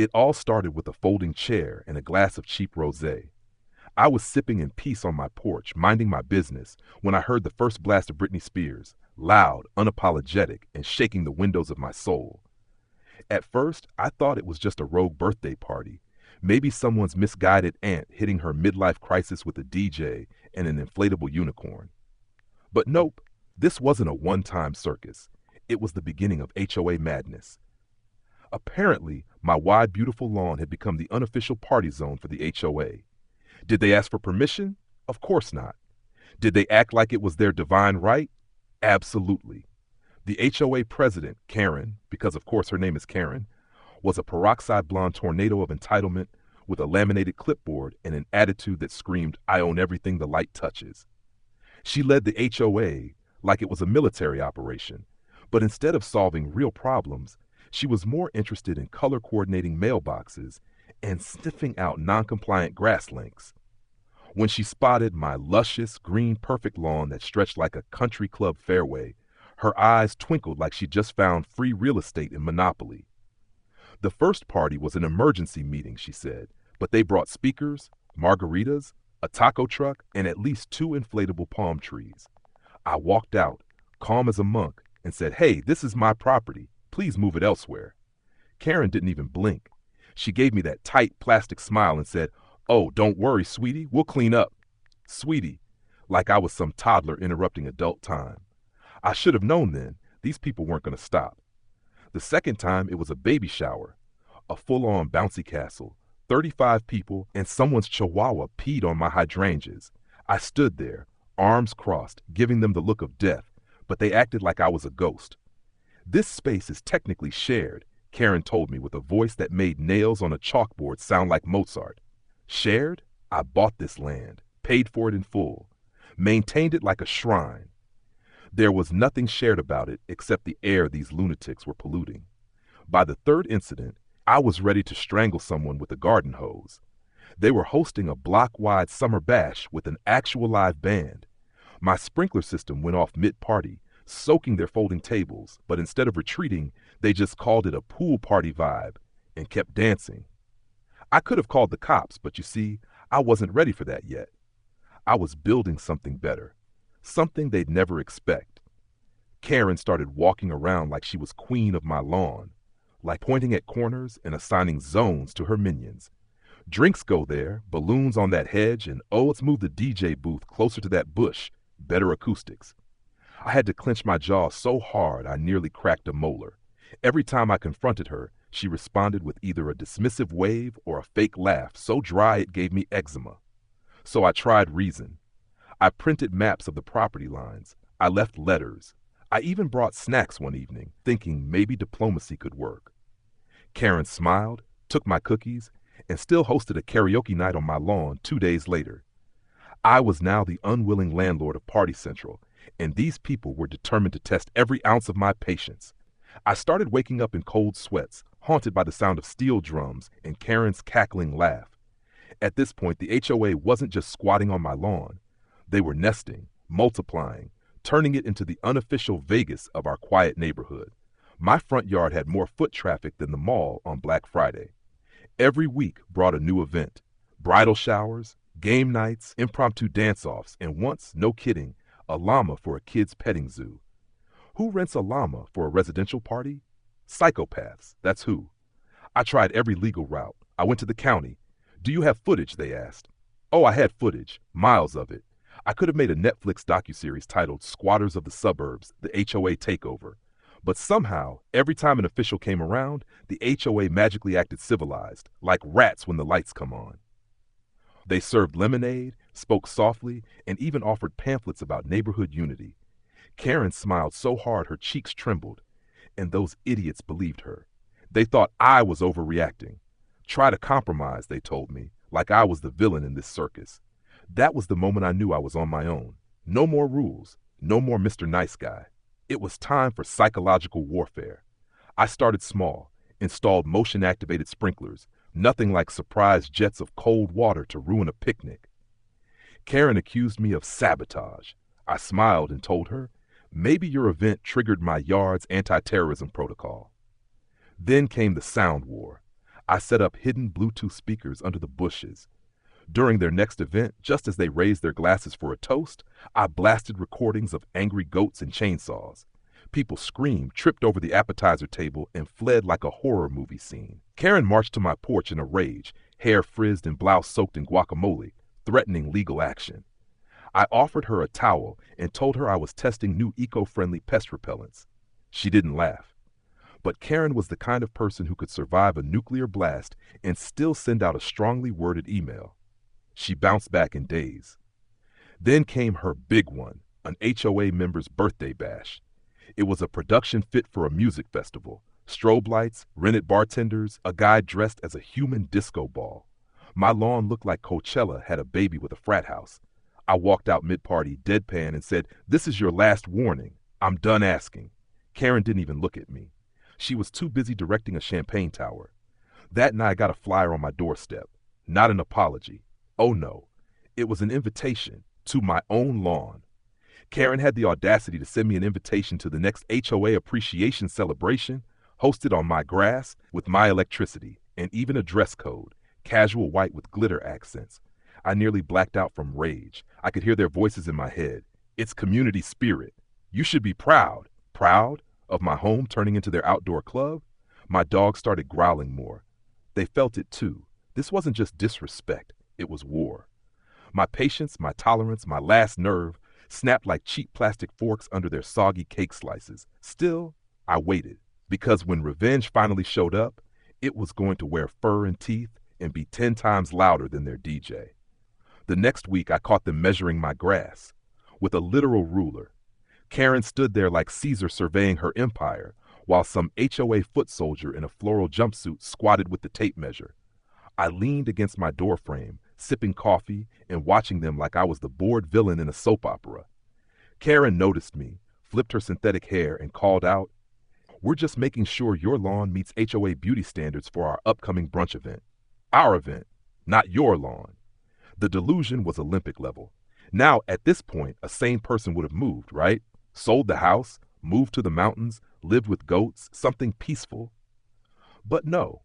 It all started with a folding chair and a glass of cheap rosé. I was sipping in peace on my porch, minding my business, when I heard the first blast of Britney Spears, loud, unapologetic, and shaking the windows of my soul. At first, I thought it was just a rogue birthday party, maybe someone's misguided aunt hitting her midlife crisis with a DJ and an inflatable unicorn. But nope, this wasn't a one-time circus. It was the beginning of HOA madness. Apparently, my wide, beautiful lawn had become the unofficial party zone for the HOA. Did they ask for permission? Of course not. Did they act like it was their divine right? Absolutely. The HOA president, Karen, because of course her name is Karen, was a peroxide blonde tornado of entitlement with a laminated clipboard and an attitude that screamed, "I own everything the light touches." She led the HOA like it was a military operation, but instead of solving real problems, she was more interested in color coordinating mailboxes and sniffing out non-compliant grass links. When she spotted my luscious, green, perfect lawn that stretched like a country club fairway, her eyes twinkled like she'd just found free real estate in Monopoly. The first party was an emergency meeting, she said, but they brought speakers, margaritas, a taco truck, and at least 2 inflatable palm trees. I walked out, calm as a monk, and said, "Hey, this is my property. Please move it elsewhere." Karen didn't even blink. She gave me that tight plastic smile and said, "Oh, don't worry, sweetie, we'll clean up." Sweetie, like I was some toddler interrupting adult time. I should have known then, these people weren't going to stop. The second time, it was a baby shower, a full-on bouncy castle, 35 people, and someone's chihuahua peed on my hydrangeas. I stood there, arms crossed, giving them the look of death, but they acted like I was a ghost. "This space is technically shared," Karen told me with a voice that made nails on a chalkboard sound like Mozart. Shared? I bought this land, paid for it in full, maintained it like a shrine. There was nothing shared about it except the air these lunatics were polluting. By the third incident, I was ready to strangle someone with a garden hose. They were hosting a block-wide summer bash with an actual live band. My sprinkler system went off mid-party, soaking their folding tables, but instead of retreating, they just called it a pool party vibe and kept dancing. I could have called the cops, but you see, I wasn't ready for that yet. I was building something better, something they'd never expect. Karen started walking around like she was queen of my lawn, like pointing at corners and assigning zones to her minions. "Drinks go there, balloons on that hedge, and oh, let's move the DJ booth closer to that bush, better acoustics." I had to clench my jaw so hard I nearly cracked a molar. Every time I confronted her, she responded with either a dismissive wave or a fake laugh so dry it gave me eczema. So I tried reason. I printed maps of the property lines. I left letters. I even brought snacks one evening, thinking maybe diplomacy could work. Karen smiled, took my cookies, and still hosted a karaoke night on my lawn 2 days later. I was now the unwilling landlord of Party Central, and these people were determined to test every ounce of my patience. I started waking up in cold sweats, haunted by the sound of steel drums and Karen's cackling laugh. At this point, the HOA wasn't just squatting on my lawn. They were nesting, multiplying, turning it into the unofficial Vegas of our quiet neighborhood. My front yard had more foot traffic than the mall on Black Friday. Every week brought a new event: bridal showers, game nights, impromptu dance-offs, and once, no kidding, a llama for a kid's petting zoo. Who rents a llama for a residential party? Psychopaths, that's who. I tried every legal route. I went to the county. "Do you have footage?" they asked. Oh, I had footage, miles of it. I could have made a Netflix docuseries titled "Squatters of the Suburbs, the HOA Takeover." But somehow, every time an official came around, the HOA magically acted civilized, like rats when the lights come on. They served lemonade, spoke softly, and even offered pamphlets about neighborhood unity. Karen smiled so hard her cheeks trembled, and those idiots believed her. They thought I was overreacting. Try to compromise, they told me, like I was the villain in this circus. That was the moment I knew I was on my own. No more rules, no more Mr. Nice Guy. It was time for psychological warfare. I started small, installed motion-activated sprinklers, nothing like surprise jets of cold water to ruin a picnic. Karen accused me of sabotage. I smiled and told her, maybe your event triggered my yard's anti-terrorism protocol. Then came the sound war. I set up hidden Bluetooth speakers under the bushes. During their next event, just as they raised their glasses for a toast, I blasted recordings of angry goats and chainsaws. People screamed, tripped over the appetizer table, and fled like a horror movie scene. Karen marched to my porch in a rage, hair frizzed and blouse soaked in guacamole, threatening legal action. I offered her a towel and told her I was testing new eco-friendly pest repellents. She didn't laugh. But Karen was the kind of person who could survive a nuclear blast and still send out a strongly worded email. She bounced back in days. Then came her big one, an HOA member's birthday bash. It was a production fit for a music festival. Strobe lights, rented bartenders, a guy dressed as a human disco ball. My lawn looked like Coachella had a baby with a frat house. I walked out mid-party deadpan and said, "This is your last warning. I'm done asking." Karen didn't even look at me. She was too busy directing a champagne tower. That night I got a flyer on my doorstep. Not an apology. Oh no. It was an invitation to my own lawn. Karen had the audacity to send me an invitation to the next HOA appreciation celebration, hosted on my grass with my electricity, and even a dress code, casual white with glitter accents. I nearly blacked out from rage. I could hear their voices in my head. It's community spirit. You should be proud. Proud of my home turning into their outdoor club? My dogs started growling more. They felt it too. This wasn't just disrespect. It was war. My patience, my tolerance, my last nerve snapped like cheap plastic forks under their soggy cake slices. Still, I waited, because when revenge finally showed up, it was going to wear fur and teeth and be 10 times louder than their DJ. The next week, I caught them measuring my grass with a literal ruler. Karen stood there like Caesar surveying her empire, while some HOA foot soldier in a floral jumpsuit squatted with the tape measure. I leaned against my doorframe, sipping coffee and watching them like I was the bored villain in a soap opera. Karen noticed me, flipped her synthetic hair, and called out, "We're just making sure your lawn meets HOA beauty standards for our upcoming brunch event. Our event, not your lawn." The delusion was Olympic level. Now, at this point, a sane person would have moved, right? Sold the house, moved to the mountains, lived with goats, something peaceful. But no,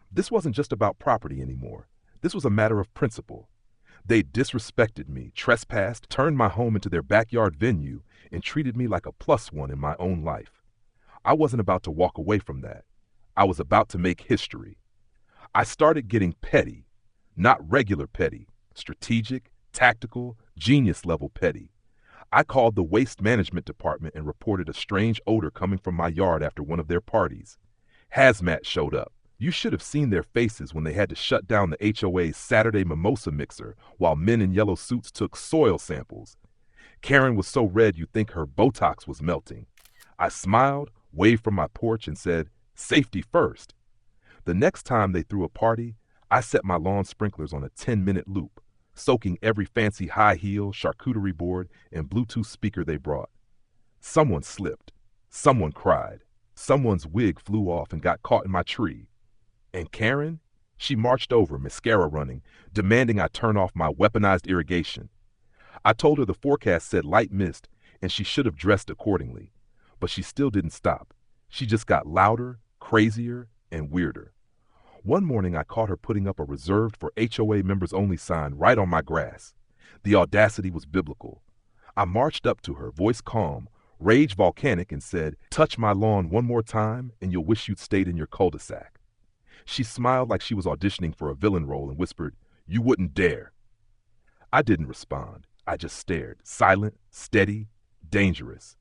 this wasn't just about property anymore. This was a matter of principle. They disrespected me, trespassed, turned my home into their backyard venue, and treated me like a plus one in my own life. I wasn't about to walk away from that. I was about to make history. I started getting petty, not regular petty, strategic, tactical, genius level petty. I called the waste management department and reported a strange odor coming from my yard after one of their parties. Hazmat showed up. You should have seen their faces when they had to shut down the HOA's Saturday mimosa mixer while men in yellow suits took soil samples. Karen was so red you'd think her Botox was melting. I smiled, waved from my porch, and said, "Safety first." The next time they threw a party, I set my lawn sprinklers on a 10-minute loop, soaking every fancy high heel, charcuterie board, and Bluetooth speaker they brought. Someone slipped. Someone cried. Someone's wig flew off and got caught in my tree. And Karen? She marched over, mascara running, demanding I turn off my weaponized irrigation. I told her the forecast said light mist, and she should have dressed accordingly. But she still didn't stop. She just got louder, crazier, and weirder. One morning I caught her putting up a reserved for HOA members only sign right on my grass. The audacity was biblical. I marched up to her, voice calm, rage volcanic, and said, "Touch my lawn one more time and you'll wish you'd stayed in your cul-de-sac." She smiled like she was auditioning for a villain role and whispered, "You wouldn't dare." I didn't respond. I just stared, silent, steady, dangerous.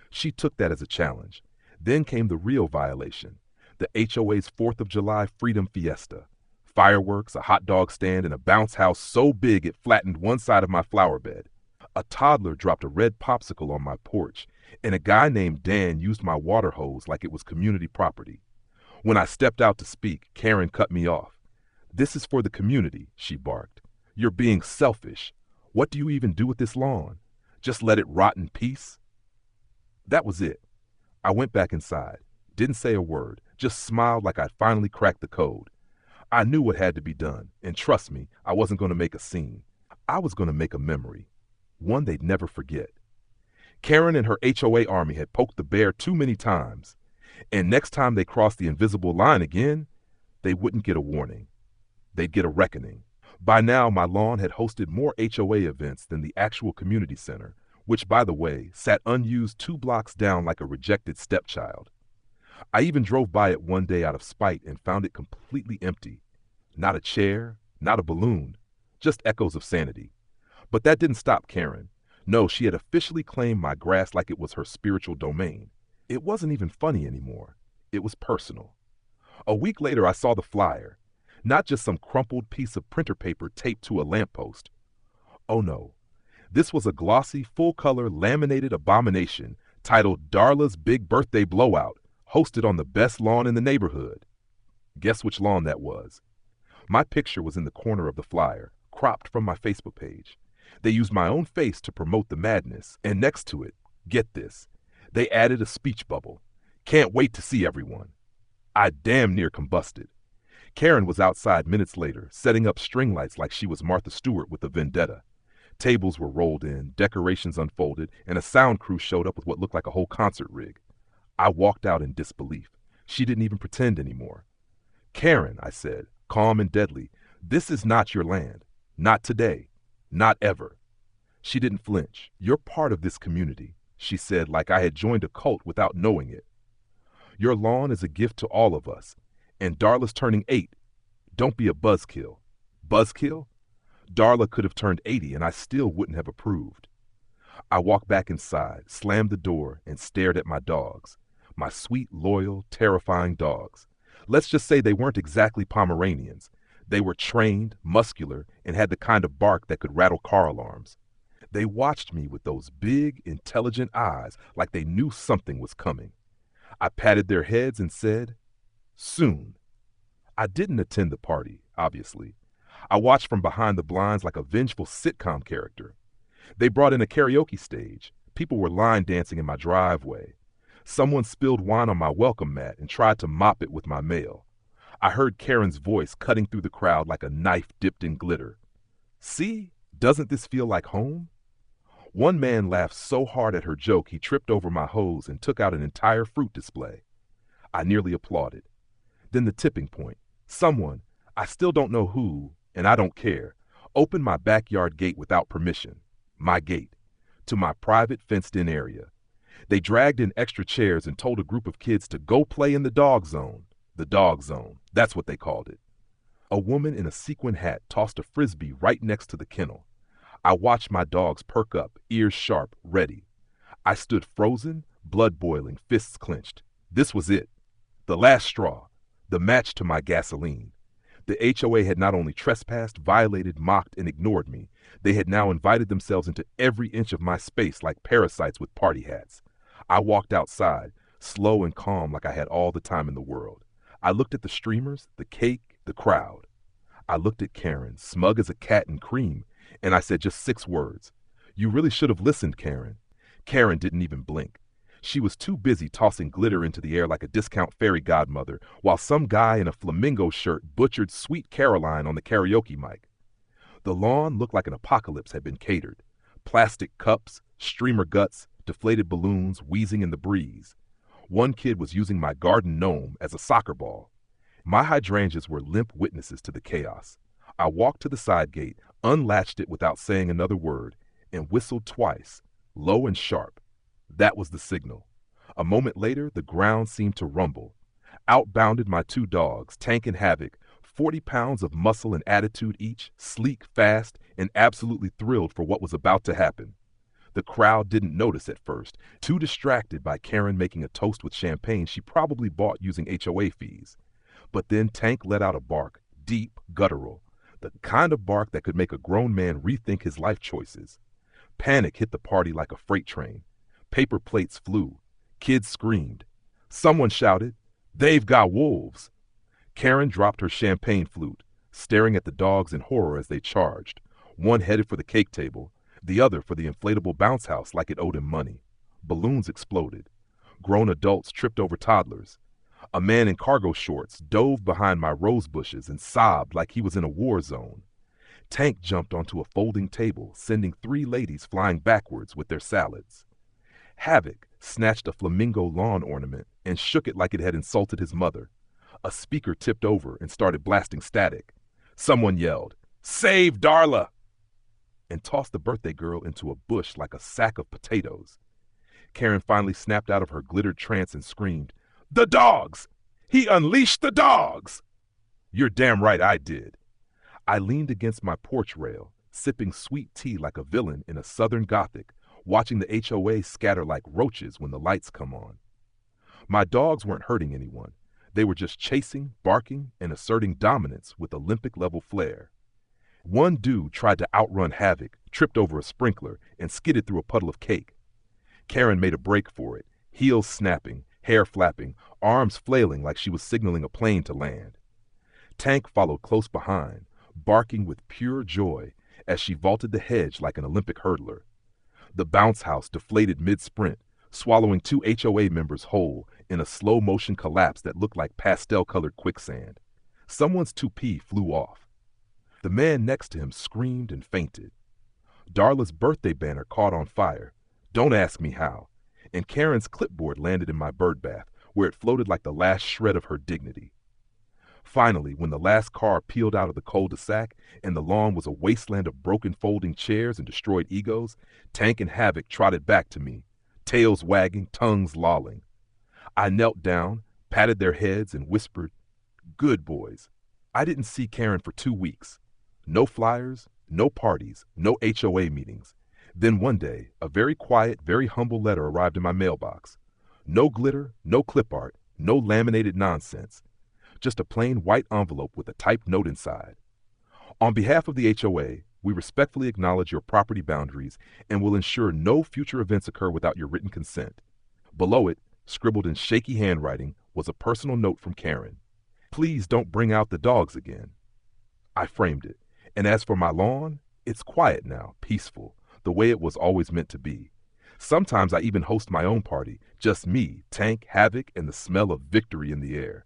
She took that as a challenge. Then came the real violation, the HOA's 4th of July Freedom Fiesta. Fireworks, a hot dog stand, and a bounce house so big it flattened one side of my flower bed. A toddler dropped a red popsicle on my porch, and a guy named Dan used my water hose like it was community property. When I stepped out to speak, Karen cut me off. "This is for the community," she barked. "You're being selfish. What do you even do with this lawn? Just let it rot in peace?" That was it. I went back inside, didn't say a word, just smiled like I'd finally cracked the code. I knew what had to be done, and trust me, I wasn't going to make a scene. I was going to make a memory, one they'd never forget. Karen and her HOA army had poked the bear too many times, and next time they crossed the invisible line again, They wouldn't get a warning. They'd get a reckoning. By now, my lawn had hosted more HOA events than the actual community center, which, by the way, sat unused 2 blocks down like a rejected stepchild. I even drove by it one day out of spite and found it completely empty. Not a chair, not a balloon, just echoes of sanity. But that didn't stop Karen. No, she had officially claimed my grass like it was her spiritual domain. It wasn't even funny anymore. It was personal. A week later, I saw the flyer. Not just some crumpled piece of printer paper taped to a lamppost. Oh no, this was a glossy, full-color, laminated abomination titled Darla's Big Birthday Blowout, hosted on the best lawn in the neighborhood. Guess which lawn that was? My picture was in the corner of the flyer, cropped from my Facebook page. They used my own face to promote the madness, and next to it, get this, they added a speech bubble. Can't wait to see everyone. I damn near combusted. Karen was outside minutes later, setting up string lights like she was Martha Stewart with a vendetta. Tables were rolled in, decorations unfolded, and a sound crew showed up with what looked like a whole concert rig. I walked out in disbelief. She didn't even pretend anymore. Karen, I said, calm and deadly, this is not your land. Not today. Not ever. She didn't flinch. You're part of this community, she said like I had joined a cult without knowing it. Your lawn is a gift to all of us. And Darla's turning 8. Don't be a buzzkill. Buzzkill? Darla could have turned 80 and I still wouldn't have approved. I walked back inside, slammed the door, and stared at my dogs. My sweet, loyal, terrifying dogs. Let's just say they weren't exactly Pomeranians. They were trained, muscular, and had the kind of bark that could rattle car alarms. They watched me with those big, intelligent eyes like they knew something was coming. I patted their heads and said, soon. I didn't attend the party, obviously. I watched from behind the blinds like a vengeful sitcom character. They brought in a karaoke stage. People were line dancing in my driveway. Someone spilled wine on my welcome mat and tried to mop it with my mail. I heard Karen's voice cutting through the crowd like a knife dipped in glitter. See, doesn't this feel like home? One man laughed so hard at her joke he tripped over my hose and took out an entire fruit display. I nearly applauded. Then the tipping point. Someone, I still don't know who, and I don't care, opened my backyard gate without permission, my gate, to my private fenced-in area. They dragged in extra chairs and told a group of kids to go play in the dog zone. The dog zone, that's what they called it. A woman in a sequin hat tossed a frisbee right next to the kennel. I watched my dogs perk up, ears sharp, ready. I stood frozen, blood boiling, fists clenched. This was it. The last straw. The match to my gasoline. The HOA had not only trespassed, violated, mocked, and ignored me, they had now invited themselves into every inch of my space like parasites with party hats. I walked outside, slow and calm like I had all the time in the world. I looked at the streamers, the cake, the crowd. I looked at Karen, smug as a cat in cream, and I said just 6 words. You really should have listened, Karen. Karen didn't even blink. She was too busy tossing glitter into the air like a discount fairy godmother, while some guy in a flamingo shirt butchered Sweet Caroline on the karaoke mic. The lawn looked like an apocalypse had been catered. Plastic cups, streamer guts, deflated balloons wheezing in the breeze. One kid was using my garden gnome as a soccer ball. My hydrangeas were limp witnesses to the chaos. I walked to the side gate, unlatched it without saying another word, and whistled twice, low and sharp. That was the signal. A moment later, the ground seemed to rumble. Out bounded my 2 dogs, Tank and Havoc, 40 pounds of muscle and attitude each, sleek, fast, and absolutely thrilled for what was about to happen. The crowd didn't notice at first, too distracted by Karen making a toast with champagne she probably bought using HOA fees. But then Tank let out a bark, deep, guttural, the kind of bark that could make a grown man rethink his life choices. Panic hit the party like a freight train. Paper plates flew. Kids screamed. Someone shouted, "They've got wolves!" Karen dropped her champagne flute, staring at the dogs in horror as they charged. One headed for the cake table, the other for the inflatable bounce house like it owed him money. Balloons exploded. Grown adults tripped over toddlers. A man in cargo shorts dove behind my rose bushes and sobbed like he was in a war zone. Tank jumped onto a folding table, sending 3 ladies flying backwards with their salads. Havoc snatched a flamingo lawn ornament and shook it like it had insulted his mother. A speaker tipped over and started blasting static. Someone yelled, "Save Darla!" and tossed the birthday girl into a bush like a sack of potatoes. Karen finally snapped out of her glittered trance and screamed, "The dogs! He unleashed the dogs!" You're damn right I did. I leaned against my porch rail, sipping sweet tea like a villain in a Southern Gothic, watching the HOA scatter like roaches when the lights come on. My dogs weren't hurting anyone. They were just chasing, barking, and asserting dominance with Olympic-level flair. One dude tried to outrun Havoc, tripped over a sprinkler, and skidded through a puddle of cake. Karen made a break for it, heels snapping, hair flapping, arms flailing like she was signaling a plane to land. Tank followed close behind, barking with pure joy as she vaulted the hedge like an Olympic hurdler. The bounce house deflated mid-sprint, swallowing 2 HOA members whole in a slow-motion collapse that looked like pastel-colored quicksand. Someone's toupee flew off. The man next to him screamed and fainted. Darla's birthday banner caught on fire. Don't ask me how. And Karen's clipboard landed in my birdbath, where it floated like the last shred of her dignity. Finally, when the last car peeled out of the cul-de-sac and the lawn was a wasteland of broken folding chairs and destroyed egos, Tank and Havoc trotted back to me, tails wagging, tongues lolling. I knelt down, patted their heads, and whispered, "Good boys." I didn't see Karen for 2 weeks. No flyers, no parties, no HOA meetings. Then one day, a very quiet, very humble letter arrived in my mailbox. No glitter, no clip art, no laminated nonsense. Just a plain white envelope with a typed note inside. On behalf of the HOA, we respectfully acknowledge your property boundaries and will ensure no future events occur without your written consent. Below it, scribbled in shaky handwriting, was a personal note from Karen. Please don't bring out the dogs again. I framed it. And as for my lawn, it's quiet now, peaceful, the way it was always meant to be. Sometimes I even host my own party, just me, Tank, Havoc, and the smell of victory in the air.